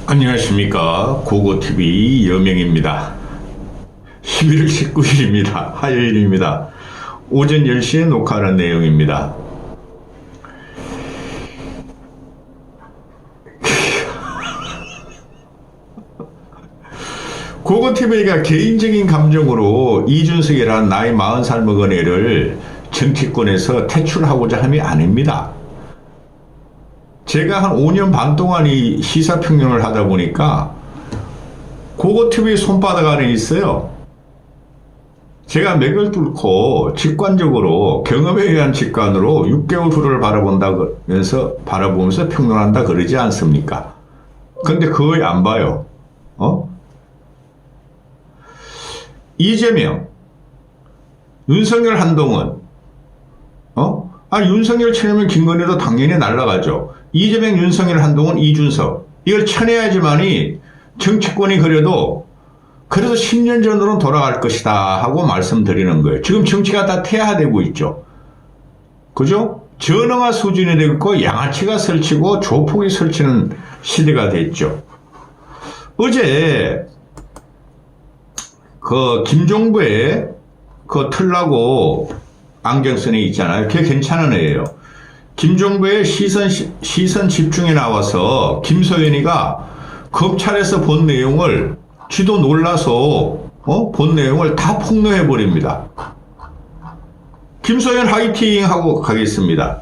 안녕하십니까. 고고TV 여명입니다. 11월 19일입니다. 화요일입니다. 오전 10시에 녹화하는 내용입니다. 고고TV가 개인적인 감정으로 이준석이라는 나이 40살 먹은 애를 정치권에서 퇴출하고자 함이 아닙니다. 제가 한 5년 반 동안 이 시사평론을 하다 보니까 고고TV 손바닥 안에 있어요. 제가 맥을 뚫고 직관적으로 경험에 의한 직관으로 6개월 후를 바라보면서 평론한다 그러지 않습니까? 근데 거의 안 봐요. 이재명, 윤석열, 한동훈, 윤석열 쳐내면 김건희도 당연히 날아가죠. 이재명, 윤석열, 한동훈, 이준석. 이걸 쳐내야지만이 정치권이 그래도 10년 전으로 돌아갈 것이다 하고 말씀드리는 거예요. 지금 정치가 다 퇴화되고 있죠. 그죠? 전응화 수준이 되고 있고 양아치가 설치고 조폭이 설치는 시대가 됐죠. 어제 김종부의 털나고 안경 쓴 애 있잖아요. 그게 괜찮은 애예요. 김종부의 시선 집중에 나와서 김소연이가 검찰에서 본 내용을 지도 놀라서 본 내용을 다 폭로해 버립니다. 김소연 화이팅 하고 가겠습니다.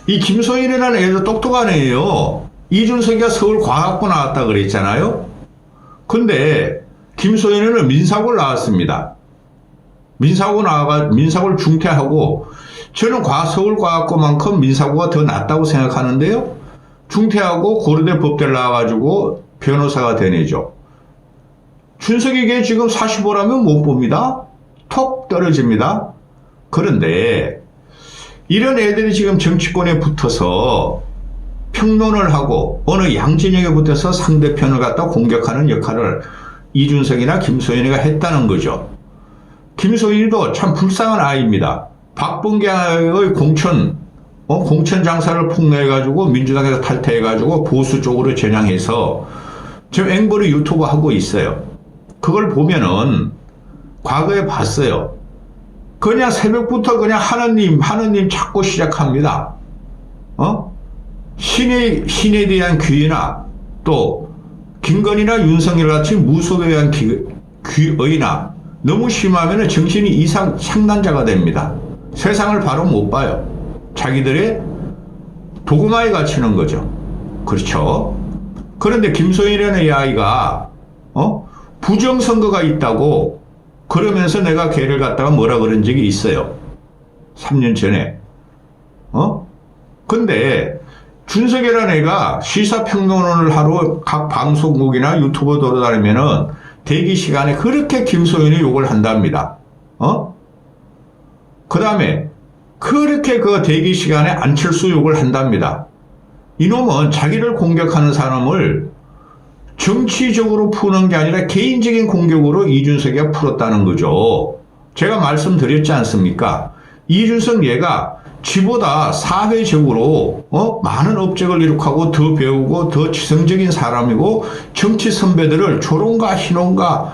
이 김소연이라는 애도 똑똑한 애예요. 이준석이가 서울과학고 나왔다 그랬잖아요. 근데 김소연이는 민사고를 나왔습니다. 민사고를 중퇴하고 저는 서울과학고만큼 민사고가 더 낫다고 생각하는데요. 중퇴하고 고려대 법대를 나와가지고 변호사가 되네죠. 준석이게 지금 45라면 못 봅니다. 톡 떨어집니다. 그런데 이런 애들이 지금 정치권에 붙어서 평론을 하고 어느 양진영에 붙어서 상대편을 갖다 공격하는 역할을 이준석이나 김소연이가 했다는 거죠. 김소연이도 참 불쌍한 아이입니다. 박범계의 공천 장사를 폭로해가지고 민주당에서 탈퇴해가지고 보수 쪽으로 전향해서 지금 앵벌이 유튜브 하고 있어요. 그걸 보면은 과거에 봤어요. 그냥 새벽부터 그냥 하느님 찾고 시작합니다. 신에 대한 귀의나 또 김건희나 윤석열 같이 무속에 대한 귀의나 너무 심하면 정신이 상난자가 됩니다. 세상을 바로 못 봐요. 자기들의 도구마에 갇히는 거죠. 그렇죠? 그런데 김소연이라는 이 아이가 부정선거가 있다고 그러면서 내가 걔를 갖다가 뭐라 그런 적이 있어요. 3년 전에. 근데 준석이라는 애가 시사평론을 하러 각 방송국이나 유튜브 돌아다니면은 대기 시간에 그렇게 김소연이 욕을 한답니다. 그 다음에 그렇게 그 대기 시간에 안철수 욕을 한답니다. 이놈은 자기를 공격하는 사람을 정치적으로 푸는 게 아니라 개인적인 공격으로 이준석이가 풀었다는 거죠. 제가 말씀드렸지 않습니까? 이준석 얘가 지보다 사회적으로 많은 업적을 이룩하고 더 배우고 더 지성적인 사람이고 정치 선배들을 조롱가 희롱가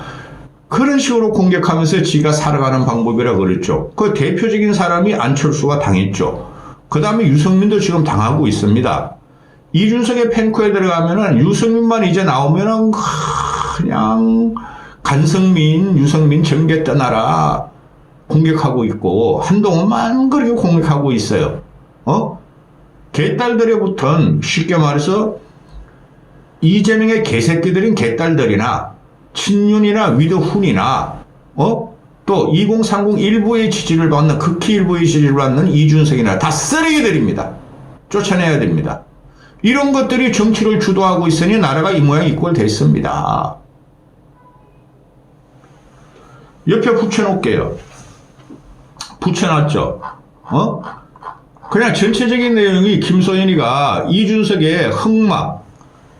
그런 식으로 공격하면서 지가 살아가는 방법이라 그랬죠. 그 대표적인 사람이 안철수가 당했죠. 그 다음에 유승민도 지금 당하고 있습니다. 이준석의 팬코에 들어가면은 유승민만 이제 나오면은 그냥 간성민, 유승민 정계 떠나라 공격하고 있고 한동훈만 그렇게 공격하고 있어요. 개딸들에 붙은 쉽게 말해서 이재명의 개새끼들인 개딸들이나 친윤이나 위드훈이나 또 2030 일부의 지지를 받는 극히 일부의 지지를 받는 이준석이나 다 쓰레기들입니다. 쫓아내야 됩니다. 이런 것들이 정치를 주도하고 있으니 나라가 이 모양 이 꼴 됐습니다. 옆에 붙여놓을게요. 붙여놨죠. 그냥 전체적인 내용이 김소연이가 이준석의 흑막,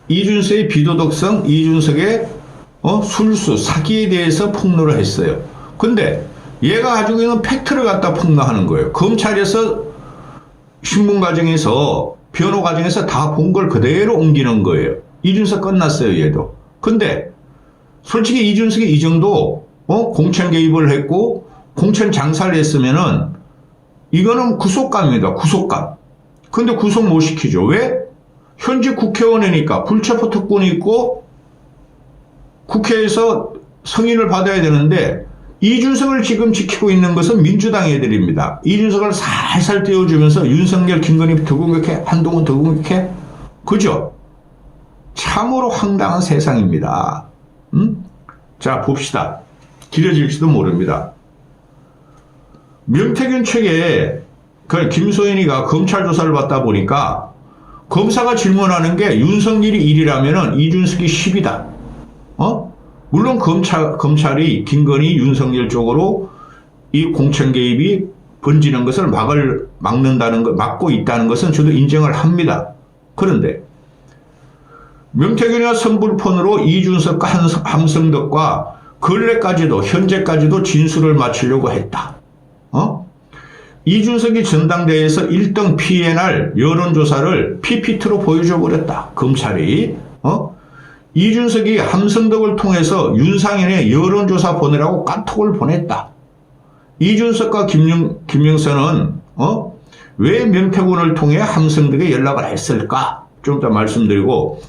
이준석의 비도덕성, 이준석의 술수, 사기에 대해서 폭로를 했어요. 근데 얘가 가지고 있는 팩트를 갖다 폭로하는 거예요. 검찰에서 신문 과정에서 변호 과정에서 다 본 걸 그대로 옮기는 거예요. 이준석 끝났어요, 얘도. 근데 솔직히 이준석이 이 정도 공천 개입을 했고 공천 장사를 했으면은 이거는 구속감입니다. 구속감. 근데 구속 못 시키죠. 왜? 현직 국회의원이니까 불체포 특권이 있고 국회에서 승인을 받아야 되는데 이준석을 지금 지키고 있는 것은 민주당 애들입니다. 이준석을 살살 떼어주면서 윤석열, 김건희 더 공격해, 한동훈 더 공격해. 그죠? 참으로 황당한 세상입니다. 자, 봅시다. 길어질지도 모릅니다. 명태균 측에 그 김소연이가 검찰 조사를 받다 보니까 검사가 질문하는 게 윤석열이 1이라면 이준석이 10이다. 물론 검찰이 김건희, 윤석열 쪽으로 이 공천 개입이 번지는 것을 막고 있다는 것은 저도 인정을 합니다. 그런데 명태균이가 선불폰으로 이준석과 함성덕과 근래까지도 현재까지도 진술을 마치려고 했다. 이준석이 전당대회에서 1등 PNR 여론조사를 PPT로 보여줘 버렸다. 검찰이. 이준석이 함성덕을 통해서 윤상현의 여론조사 보내라고 카톡을 보냈다. 이준석과 김영선은 왜 명태균을 통해 함성덕에 연락을 했을까? 좀 더 말씀드리고,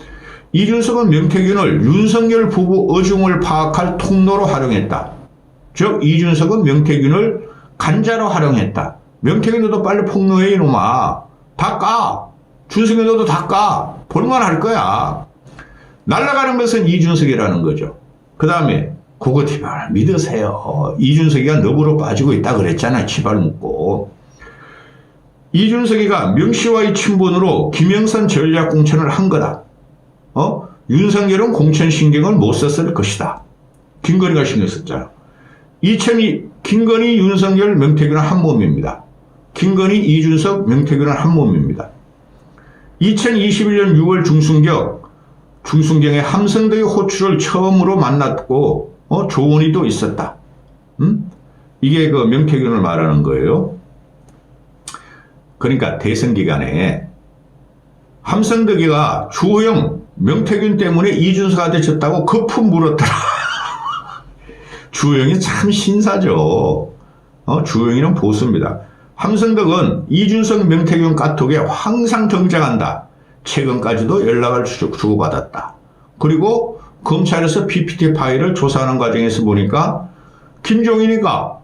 이준석은 명태균을 윤석열 부부 어중을 파악할 통로로 활용했다. 즉 이준석은 명태균을 간자로 활용했다. 명태균 너도 빨리 폭로해 이놈아. 다 까. 준석이 너도 다 까. 볼만할 거야. 날아가는 것은 이준석이라는 거죠. 그 다음에 그거 제발 믿으세요. 이준석이가 너부로 빠지고 있다 그랬잖아요. 지발 묶고. 이준석이가 명시와의 친분으로 김영선 전략 공천을 한 거다. 윤석열은 공천 신경을 못 썼을 것이다. 김건희가 신경 썼잖아. 김건희, 윤석열, 명태균은 한 몸입니다. 김건희, 이준석, 명태균은 한 몸입니다. 2021년 6월 중순경에 함성덕의 호출을 처음으로 만났고 조언이도 있었다. 이게 그 명태균을 말하는 거예요. 그러니까 대선 기간에 함성덕이가 주호영, 명태균 때문에 이준석한테 졌다고 거품 물었더라. 주호영이 참 신사죠. 주호영이는 보수입니다. 함성덕은 이준석, 명태균 카톡에 항상 등장한다. 최근까지도 연락을 주고받았다. 그리고 검찰에서 PPT 파일을 조사하는 과정에서 보니까 김종인이가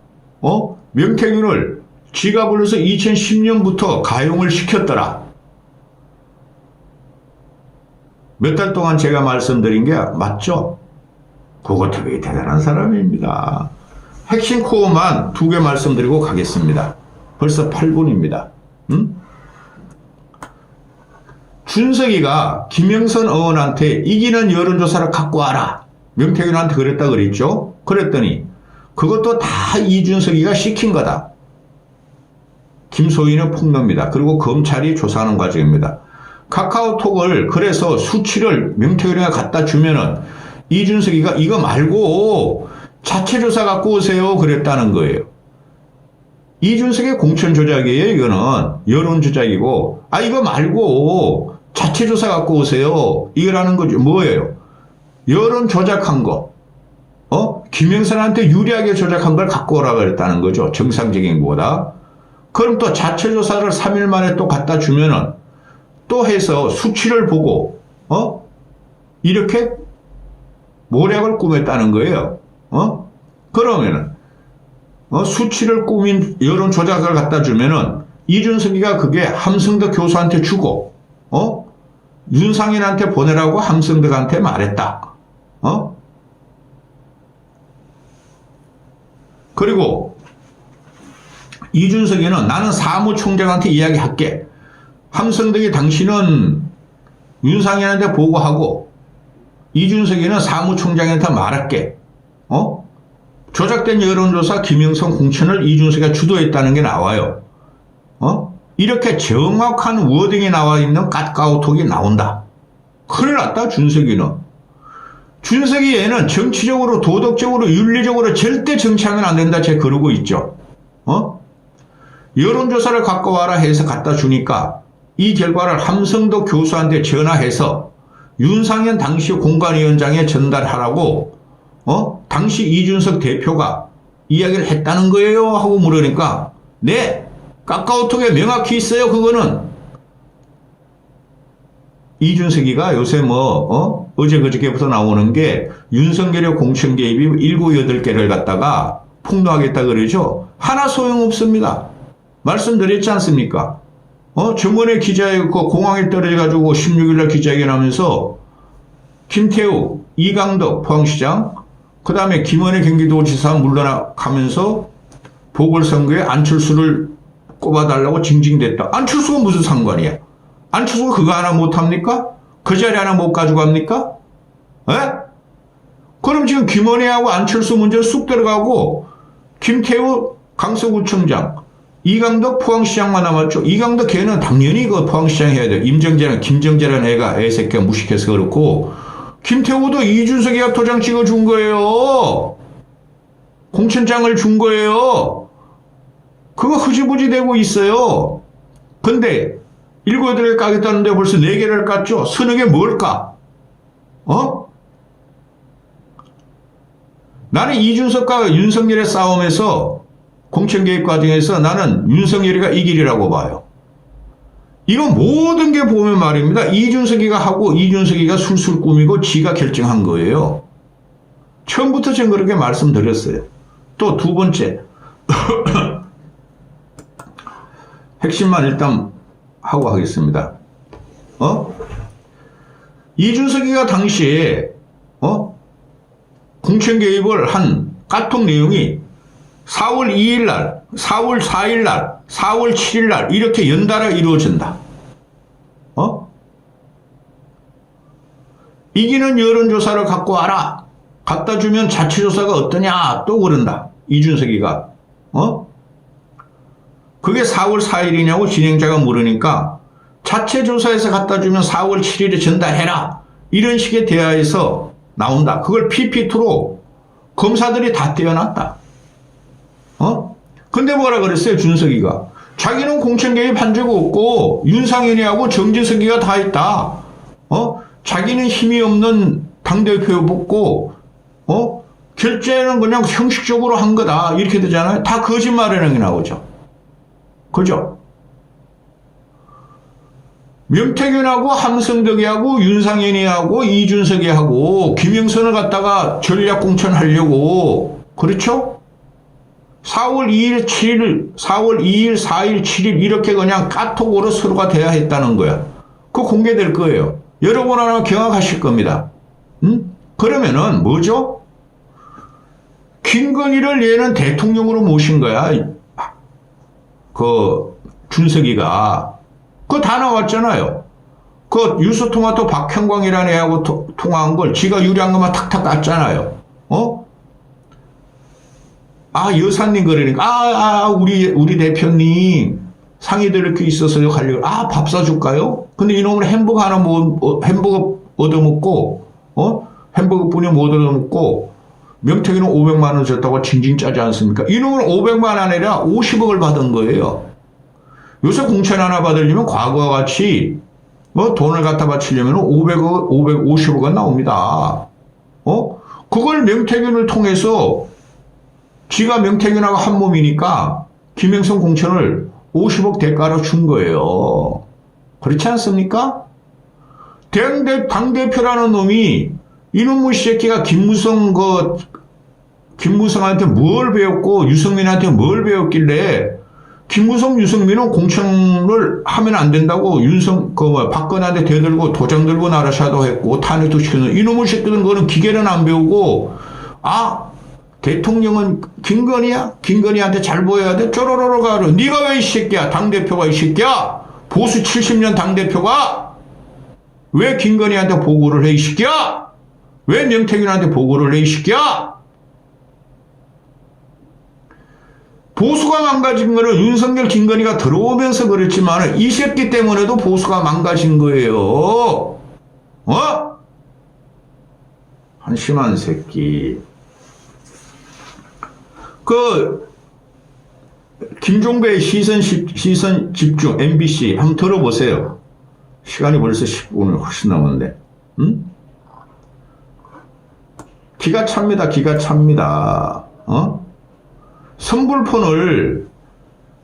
명태균을 지가 불러서 2010년부터 가용을 시켰더라. 몇 달 동안 제가 말씀드린 게 맞죠? 그거 되게 대단한 사람입니다. 핵심 코어만 2개 말씀드리고 가겠습니다. 벌써 8분입니다. 준석이가 김영선 의원한테 이기는 여론조사를 갖고 와라. 명태균한테 그랬다 그랬죠? 그랬더니 그것도 다 이준석이가 시킨 거다. 김소희는 폭로입니다. 그리고 검찰이 조사하는 과정입니다. 카카오톡을 그래서 수치를 명태균이가 갖다 주면은 이준석이가 이거 말고 자체 조사 갖고 오세요 그랬다는 거예요. 이준석의 공천 조작이에요. 이거는 여론 조작이고 이거 말고 자체 조사 갖고 오세요 이거라는 거죠. 뭐예요? 여론 조작한 거 김영선한테 유리하게 조작한 걸 갖고 오라고 그랬다는 거죠. 정상적인 거보다. 그럼 또 자체 조사를 3일 만에 또 갖다 주면은 또 해서 수치를 보고 이렇게 모략을 꾸몄다는 거예요. 그러면은 수치를 꾸민 여론 조작을 갖다 주면은 이준석이가 그게 함성덕 교수한테 주고 윤상현한테 보내라고 함성덕한테 말했다. 그리고 이준석이는 나는 사무총장한테 이야기할게. 함성덕이 당신은 윤상현한테 보고하고 이준석이는 사무총장한테 말할게. 조작된 여론조사 김영선 공천을 이준석이가 주도했다는 게 나와요. 이렇게 정확한 워딩이 나와 있는 카카오톡이 나온다. 큰일 났다. 준석이는. 준석이 얘는 정치적으로 도덕적으로 윤리적으로 절대 정치하면 안 된다. 제가 그러고 있죠. 여론조사를 갖고 와라 해서 갖다 주니까 이 결과를 함성덕 교수한테 전화해서 윤상현 당시 공관위원장에 전달하라고 당시 이준석 대표가 이야기를 했다는 거예요 하고 물으니까 네, 카카오톡에 명확히 있어요. 그거는 이준석이가 요새 어제 그저께부터 나오는 게 윤석열의 공천 개입이 7, 8개를 갖다가 폭로하겠다 그러죠. 하나 소용없습니다. 말씀드렸지 않습니까? 저번에 그 공항에 떨어져가지고 16일날 기자회견 하면서 김태우, 이강덕 포항시장, 그 다음에 김은혜 경기도지사 물러나가면서 보궐선거에 안철수를 꼽아달라고 징징댔다. 안철수가 무슨 상관이야? 안철수가 그거 하나 못합니까? 그 자리 하나 못 가져갑니까? 에? 그럼 지금 김은혜하고 안철수 문제 쑥 들어가고 김태우 강서구청장, 이강덕 포항시장만 남았죠. 이강덕 걔는 당연히 그 포항시장 해야 돼요. 김정재라는 애가 애새끼가 무식해서 그렇고 김태우도 이준석이가 도장 찍어준 거예요. 공천장을 준 거예요. 그거 흐지부지 되고 있어요. 근데 7, 8개 까겠다는데 벌써 4개를 깠죠. 서너 개 뭘까? 나는 이준석과 윤석열의 싸움에서 공천 개입 과정에서 나는 윤석열이가 이길이라고 봐요. 이거 모든 게 보면 말입니다. 이준석이가 하고 이준석이가 술술 꾸미고 지가 결정한 거예요. 처음부터 제가 그렇게 말씀드렸어요. 또 두 번째 핵심만 일단 하고 하겠습니다. 이준석이가 당시에 공천 개입을 한 카톡 내용이 4월 2일 날, 4월 4일 날, 4월 7일 날 이렇게 연달아 이루어진다. 이기는 여론조사를 갖고 와라. 갖다 주면 자체조사가 어떠냐 또 그런다. 이준석이가. 그게 4월 4일이냐고 진행자가 물으니까 자체조사에서 갖다 주면 4월 7일에 전달해라. 이런 식의 대화에서 나온다. 그걸 PPT로 검사들이 다 떼어놨다. 근데 뭐라 그랬어요, 준석이가? 자기는 공천 개입한 적 없고, 윤상현이하고 정진석이가 다 했다. 자기는 힘이 없는 당대표 뽑고, 결제는 그냥 형식적으로 한 거다. 이렇게 되잖아요. 다 거짓말이라는 게 나오죠. 그죠? 명태균하고 함성덕이하고 윤상현이하고 이준석이하고 김영선을 갖다가 전략 공천하려고, 그렇죠? 4월 2일, 7일, 4월 2일, 4일, 7일 이렇게 그냥 카톡으로 서로가 대화했다는 거야. 그거 공개될 거예요. 여러분 하나 경악하실 겁니다. 그러면은 뭐죠? 김건희를 얘는 대통령으로 모신 거야. 그 준석이가. 그거 다 나왔잖아요. 그 유수토마토 박형광이라는 애하고 통화한 걸 지가 유리한 것만 탁탁 깠잖아요. 여사님 그러니까 우리 대표님 상의 드릴 게 있어서요 가려고 밥 사줄까요? 근데 이놈은 햄버거 하나 햄버거 얻어먹고 햄버거 뿐이 못 얻어먹고 명태균은 500만 원 줬다고 징징 짜지 않습니까? 이놈은 500만 원 아니라 50억을 받은 거예요. 요새 공천 하나 받으려면 과거와 같이 돈을 갖다 바치려면 500억, 550억은 나옵니다. 그걸 명태균을 통해서 지가 명태균하고 한 몸이니까 김영선 공천을 50억 대가로 준 거예요. 그렇지 않습니까? 당대표라는 놈이 이놈의 새끼가 김무성한테 뭘 배웠고 유승민한테 뭘 배웠길래 김무성, 유승민은 공천을 하면 안 된다고 박근혜한테 대들고 도장 들고 나라 샤도했고 탄핵도 시키는 이놈의 새끼들은 그거는 기계는 안 배우고 대통령은 김건희야? 김건희한테 잘 보여야 돼? 쪼로로로 가로. 네가 왜 이 새끼야? 당대표가 이 새끼야? 보수 70년 당대표가? 왜 김건희한테 보고를 해 이 새끼야? 왜 명태균한테 보고를 해 이 새끼야? 보수가 망가진 거는 윤석열, 김건희가 들어오면서 그랬지만 이 새끼 때문에도 보수가 망가진 거예요. 한심한 새끼. 김종배의 시선 집중 MBC 한번 들어보세요. 시간이 벌써 10분을 훨씬 넘었는데. 응? 기가 찹니다. 기가 찹니다. 선불폰을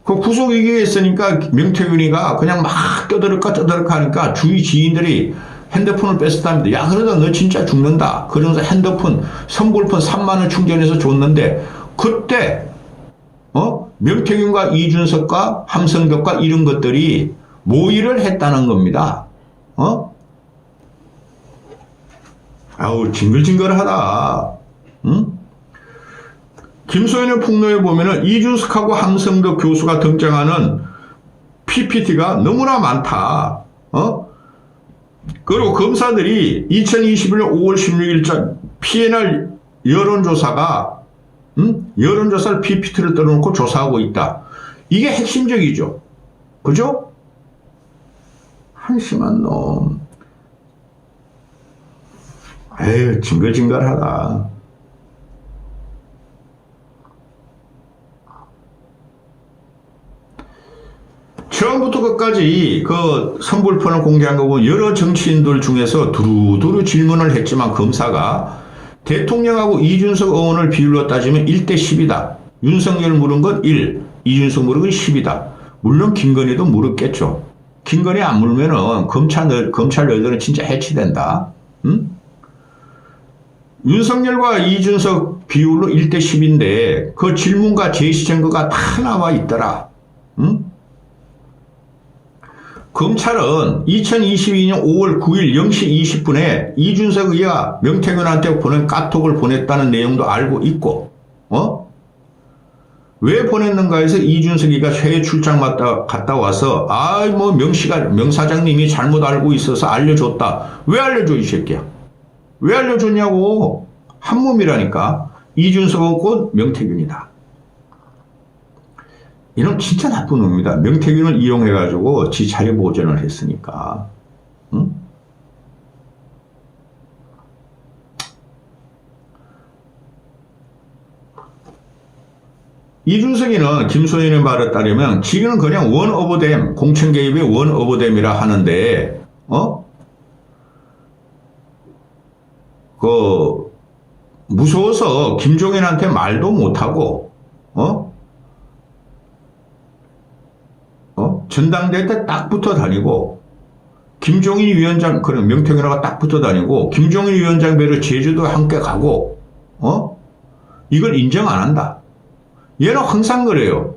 그 구속위기에 있으니까 명태균이가 그냥 막 떠들까 하니까 주위 지인들이 핸드폰을 뺐었답니다. 야, 그러다 너 진짜 죽는다. 그러면서 핸드폰, 선불폰 3만원 충전해서 줬는데, 그때, 명태균과 이준석과 함성덕과 이런 것들이 모의를 했다는 겁니다. 아우, 징글징글하다. 응? 김소연의 폭로에 보면은 이준석하고 함성덕 교수가 등장하는 PPT가 너무나 많다. 그리고 검사들이 2021년 5월 16일자 PNR 여론조사가, 여론조사를 PPT를 떨어놓고 조사하고 있다. 이게 핵심적이죠. 그죠? 한심한 놈. 에휴, 징글징글하다. 처음부터 끝까지 그 선불폰을 공개한 거 보면 여러 정치인들 중에서 두루두루 질문을 했지만 검사가 대통령하고 이준석 의원을 비율로 따지면 1대 10이다. 윤석열 물은 건 1, 이준석 물은 건 10이다. 물론 김건희도 물었겠죠. 김건희 안 물면은 검찰 너희들은 진짜 해치된다. 응? 윤석열과 이준석 비율로 1대 10인데 그 질문과 제시 증거가 다 나와 있더라. 응? 검찰은 2022년 5월 9일 0시 20분에 이준석 의가 명태균한테 보낸 카톡을 보냈다는 내용도 알고 있고, 왜 보냈는가 해서 이준석이가 해외 출장 갔다 와서, 명 사장님이 잘못 알고 있어서 알려줬다. 왜 알려줘, 이 새끼야? 왜 알려줬냐고. 한 몸이라니까. 이준석은 곧 명태균이다. 이놈 진짜 나쁜 놈입니다. 명태균을 이용해가지고 지 자리 보전을 했으니까. 응? 이준석이는 김소연의 말에 따르면 지금은 그냥 원 오브 댐, 공천 개입의 원 오브 댐이라 하는데, 무서워서 김종인한테 말도 못하고, 전당대회 때 딱 붙어 다니고, 김종인 위원장, 그런 명태균하고 딱 붙어 다니고, 김종인 위원장 배로 제주도 함께 가고, 이걸 인정 안 한다. 얘는 항상 그래요.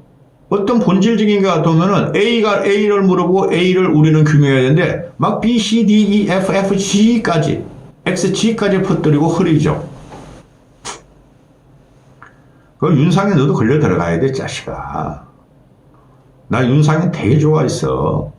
어떤 본질적인 것 같으면은 A가 A를 물어보고 A를 우리는 규명해야 되는데, 막 B, C, D, E, F, F, G까지, X, G까지 퍼뜨리고 흐리죠. 그 윤상에 너도 걸려 들어가야 돼, 자식아. 나 윤상이 되게 좋아했어.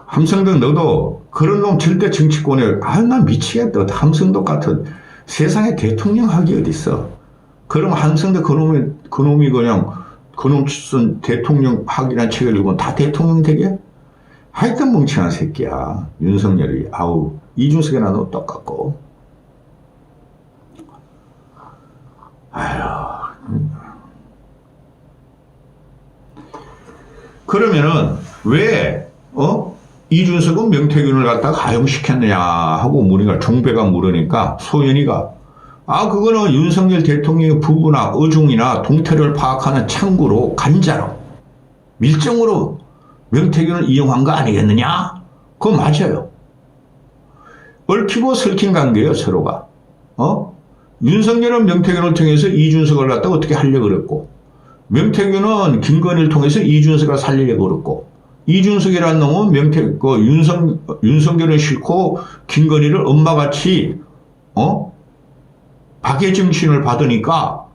함성덕 너도 그런 놈 절대 정치권에 난 미치겠다. 함성덕 같은 세상에 대통령 하기 어딨어. 그럼 함성덕 그놈이 그냥 그놈 쓴 대통령 하기란 책을 읽으면 다 대통령 되게? 하여튼 멍청한 새끼야. 윤석열이. 아우, 이준석이나 너 똑같고. 아휴. 그러면은 왜 이준석은 명태균을 갖다가 가용시켰느냐 하고 문의가 종배가 물으니까 소연이가 그거는 윤석열 대통령의 부부나 의중이나 동태를 파악하는 창구로 간자로 밀정으로 명태균을 이용한 거 아니겠느냐? 그거 맞아요. 얽히고 설킨 관계예요, 서로가. 윤석열은 명태균을 통해서 이준석을 갖다가 어떻게 하려고 그랬고, 명태균은 김건희를 통해서 이준석을 살리려고 그랬고, 이준석이라는 놈은 윤석열을 싫고 김건희를 엄마같이 박해 정신을 받으니까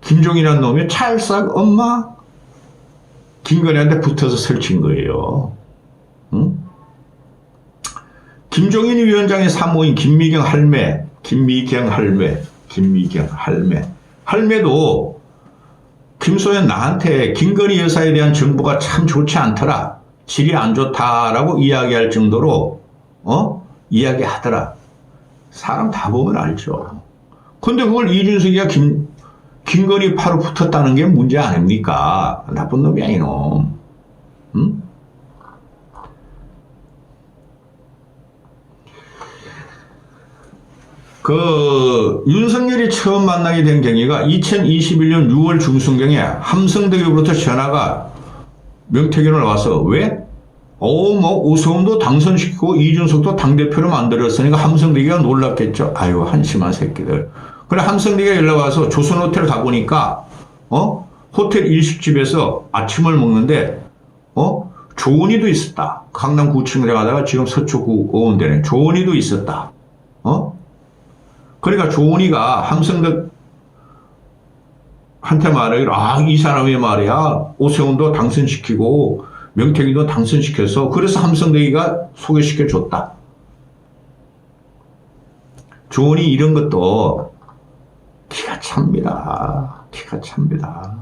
김종인이라는 놈이 찰싹 엄마 김건희한테 붙어서 설친 거예요. 응? 김종인 위원장의 사모인 김미경 할매도 김소연 나한테 김건희 여사에 대한 정보가 참 좋지 않더라. 질이 안 좋다라고 이야기할 정도로 이야기하더라. 사람 다 보면 알죠. 근데 그걸 이준석이가 김건희 파로 붙었다는 게 문제 아닙니까? 나쁜 놈이야, 이놈. 응? 윤석열이 처음 만나게 된 경위가 2021년 6월 중순경에 함성대교부터 전화가 명태균을 와서 왜? 오세훈도 당선시키고 이준석도 당대표로 만들었으니까 함성대교가 놀랐겠죠. 아유, 한심한 새끼들. 그래, 함성대교가 연락 와서 조선호텔 가보니까, 호텔 일식집에서 아침을 먹는데, 조은이도 있었다. 강남 9층에 가다가 지금 서초구 어원대네. 조은이도 있었다. 그러니까 조은이가 함성대 한테 말하기로, 이 사람이 말이야, 오세훈도 당선시키고, 명태균도 당선시켜서, 그래서 함성대기가 소개시켜줬다. 조은이 이런 것도 기가 찹니다. 기가 찹니다.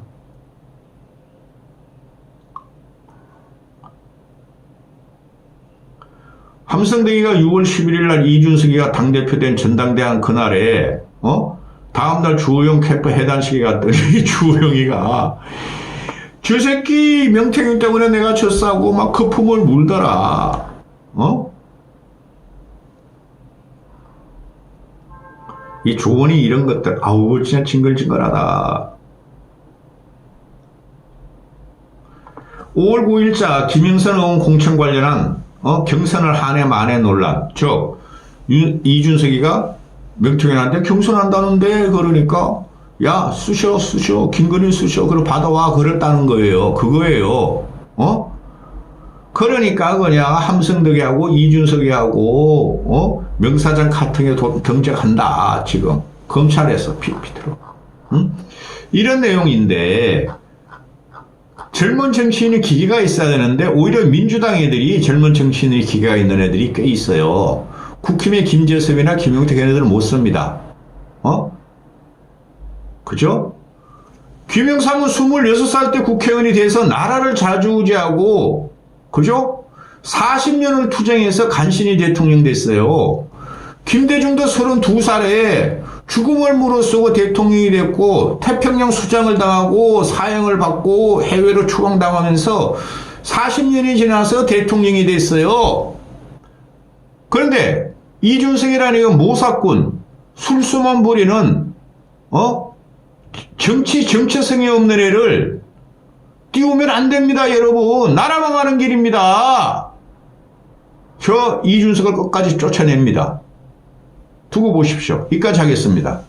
함성대기가 6월 11일 날 이준석이가 당대표 된 전당대회 그날에, 다음날 주호영 캠프 해단식에 갔더니 주호영이가 저 새끼 명태균 때문에 내가 졌다고 막 거품을 물더라. 이 조언이 이런 것들, 아우, 진짜 징글징글하다. 5월 9일자 김영선 의원 공천 관련한 경선을 한해 만에 논란. 즉 이준석이가 명태균한테 경선한다는데 그러니까 야 쑤셔 김건희 쑤셔 그리고 받아와 그랬다는 거예요. 그거예요. 그러니까 그냥 함성덕이하고 이준석이하고 명사장 카팅에 경쟁한다. 지금 검찰에서 피피트로 이런 내용인데 젊은 정치인이 기계가 있어야 되는데 오히려 민주당 애들이 젊은 정치인이 기계가 있는 애들이 꽤 있어요. 국힘의 김재섭이나 김용택 애들은 못 씁니다. 그죠? 김영삼은 26살 때 국회의원이 돼서 나라를 좌지우지하고, 그죠? 40년을 투쟁해서 간신히 대통령 됐어요. 김대중도 32살에 죽음을 무릅쓰고 대통령이 됐고, 태평양 수장을 당하고, 사형을 받고, 해외로 추방당하면서 40년이 지나서 대통령이 됐어요. 그런데, 이준석이라는 이거 모사꾼, 술수만 부리는, 정체성이 없는 애를 띄우면 안 됩니다, 여러분. 나라 망하는 길입니다. 저 이준석을 끝까지 쫓아냅니다. 두고 보십시오. 여기까지 하겠습니다.